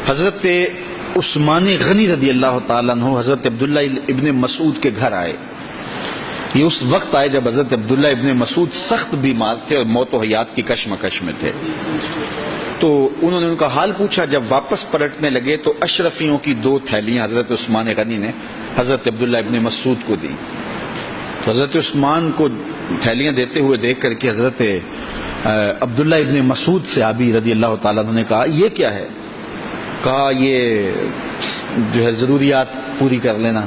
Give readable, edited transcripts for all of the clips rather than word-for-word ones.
حضرت عثمان غنی رضی اللہ تعالیٰ عنہ حضرت عبداللہ ابن مسعود کے گھر آئے. یہ اس وقت آئے جب حضرت عبداللہ ابن مسعود سخت بیمار تھے اور موت و حیات کی کشمکش میں تھے. تو انہوں نے ان کا حال پوچھا. جب واپس پلٹنے لگے تو اشرفیوں کی 2 تھیلیاں حضرت عثمان غنی نے حضرت عبداللہ ابن مسعود کو دی. تو حضرت عثمان کو تھیلیاں دیتے ہوئے دیکھ کر کے حضرت عبداللہ ابن مسعود صحابی رضی اللہ تعالیٰ عنہ نے کہا یہ کیا ہے؟ کہا یہ جو ہے ضروریات پوری کر لینا.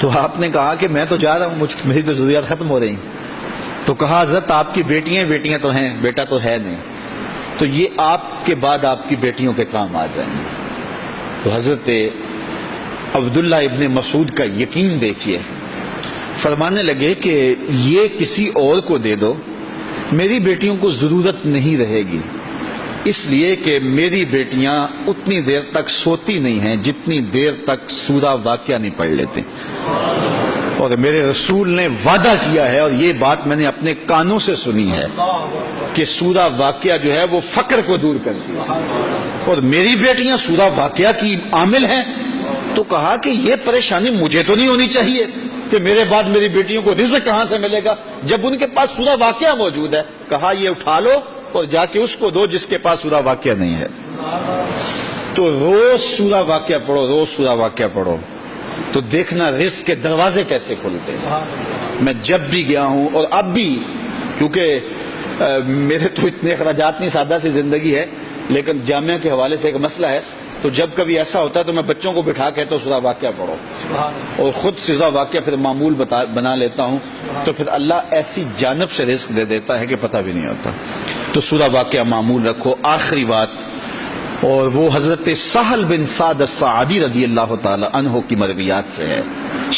تو آپ نے کہا کہ میں تو جا رہا ہوں, میری تو ضروریات ختم ہو رہی. تو کہا حضرت آپ کی بیٹیاں تو ہیں, بیٹا تو ہے نہیں, تو یہ آپ کے بعد آپ کی بیٹیوں کے کام آ جائیں گے. تو حضرت عبداللہ ابن مسعود کا یقین دیکھیے, فرمانے لگے کہ یہ کسی اور کو دے دو, میری بیٹیوں کو ضرورت نہیں رہے گی, اس لیے کہ میری بیٹیاں اتنی دیر تک سوتی نہیں ہیں جتنی دیر تک سورہ واقعہ نہیں پڑھ لیتے. اور میرے رسول نے وعدہ کیا ہے, اور یہ بات میں نے اپنے کانوں سے سنی ہے, کہ سورہ واقعہ جو ہے وہ فقر کو دور کرتی ہے, اور میری بیٹیاں سورہ واقعہ کی عامل ہیں. تو کہا کہ یہ پریشانی مجھے تو نہیں ہونی چاہیے کہ میرے بعد میری بیٹیوں کو رزق کہاں سے ملے گا جب ان کے پاس سورہ واقعہ موجود ہے. کہا یہ اٹھا لو اور جا کے اس کو دو جس کے پاس سورہ واقعہ نہیں ہے. تو روز سورہ واقعہ پڑھو, روز سورہ واقعہ پڑھو, تو دیکھنا رزق کے دروازے کیسے کھلتے ہیں. میں جب بھی گیا ہوں, اور اب بھی, کیونکہ میرے تو اتنے اخراجات نہیں, سادہ سی زندگی ہے, لیکن جامعہ کے حوالے سے ایک مسئلہ ہے, تو جب کبھی ایسا ہوتا ہے تو میں بچوں کو بٹھا کہتا ہوں سورہ واقعہ پڑھو, اور خود سورہ واقعہ پھر معمول بنا لیتا ہوں, تو پھر اللہ ایسی جانب سے رزق دے دیتا ہے کہ پتہ بھی نہیں ہوتا. تو سورہ واقعہ معمول رکھو. آخری بات, اور وہ حضرت سہل بن سعد الساعدی رضی اللہ تعالی عنہ کی مرویات سے ہے.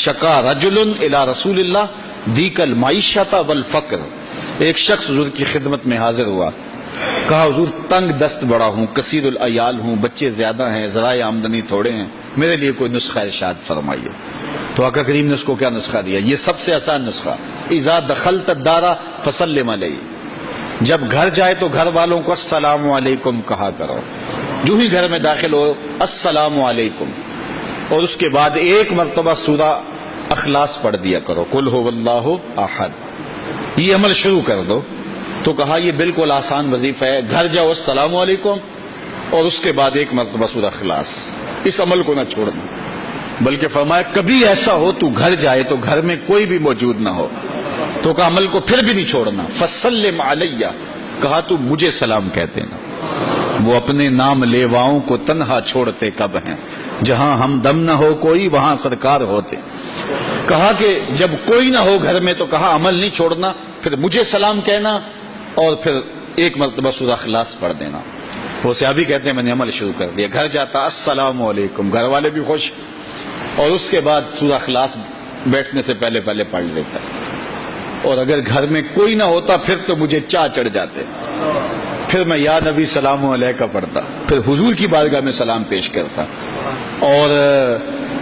شکا رجل الی رسول اللہ دیک المعیشۃ والفقر. ایک شخص حضور کی خدمت میں حاضر ہوا, کہا حضور تنگ دست بڑا ہوں, کثیر العیال ہوں, بچے زیادہ ہیں, ذرائع آمدنی تھوڑے ہیں, میرے لیے کوئی نسخہ ارشاد فرمائیے. تو آقا کریم نے اس کو کیا نسخہ دیا؟ یہ سب سے آسان نسخہ, اذا دخلت الدار فسلم علیہ. جب گھر جائے تو گھر والوں کو السلام علیکم کہا کرو. جو ہی گھر میں داخل ہو السلام علیکم, اور اس کے بعد ایک مرتبہ سورہ اخلاص پڑھ دیا کرو, قل هو اللہ احد. یہ عمل شروع کر دو. تو کہا یہ بالکل آسان وظیفہ ہے, گھر جاؤ السلام علیکم, اور اس کے بعد ایک مرتبہ سورہ اخلاص. اس عمل کو نہ چھوڑنا, بلکہ فرمایا کبھی ایسا ہو تو گھر جائے تو گھر میں کوئی بھی موجود نہ ہو, تو کہا عمل کو پھر بھی نہیں چھوڑنا. فسلم علیہ, کہا تو مجھے سلام کہتے نا. وہ اپنے نام لیواؤں کو تنہا چھوڑتے کب ہیں, جہاں ہم دم نہ ہو کوئی وہاں سرکار ہوتے. کہا کہ جب کوئی نہ ہو گھر میں تو کہا عمل نہیں چھوڑنا, پھر مجھے سلام کہنا, اور پھر ایک مرتبہ سورہ اخلاص پڑھ دینا. وہ صحابی کہتے ہیں میں نے عمل شروع کر دیا, گھر جاتا السلام علیکم, گھر والے بھی خوش, اور اس کے بعد سورہ اخلاص بیٹھنے سے پہلے پڑھ لیتا. اور اگر گھر میں کوئی نہ ہوتا پھر تو مجھے چاہ چڑھ جاتے, پھر میں یا نبی سلام علیکہ پڑھتا, پھر حضور کی بارگاہ میں سلام پیش کرتا. اور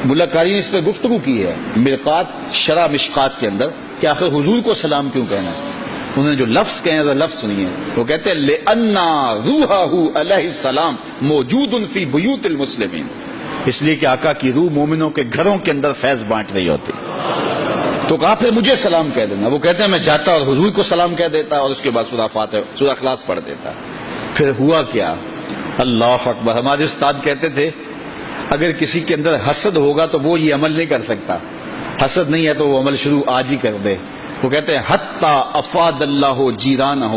ملا قاری نے اس پہ گفتگو کی ہے مرقات شرح مشقات کے اندر, کہ آخر حضور کو سلام کیوں کہنا ہے. انہوں نے جو لفظ کہے ہیں لفظ سنیے. وہ کہتے ہیں لِأَنَّا رُوحَهُ عَلَيْهِ السلام موجود فی بیوت المسلمین, اس لیے کہ آقا کی روح مومنوں کے گھروں کے اندر فیض بانٹ رہی ہوتی. تو کہا پھر مجھے سلام کہہ دینا. وہ کہتے ہیں میں جاتا اور حضور کو سلام کہہ دیتا, اور اس کے بعد سورہ اخلاص پڑھ دیتا. پھر ہوا کیا, اللہ اکبر. ہمارے استاد کہتے تھے اگر کسی کے اندر حسد ہوگا تو وہ یہ عمل نہیں کر سکتا, حسد نہیں ہے تو وہ عمل شروع آج ہی کر دے. وہ کہتے ہیں حتی افاد اللہ جیرانہ,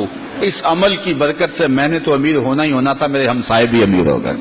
اس عمل کی برکت سے میں نے تو امیر ہونا ہی ہونا تھا, میرے ہمسائے بھی امیر ہو گئے.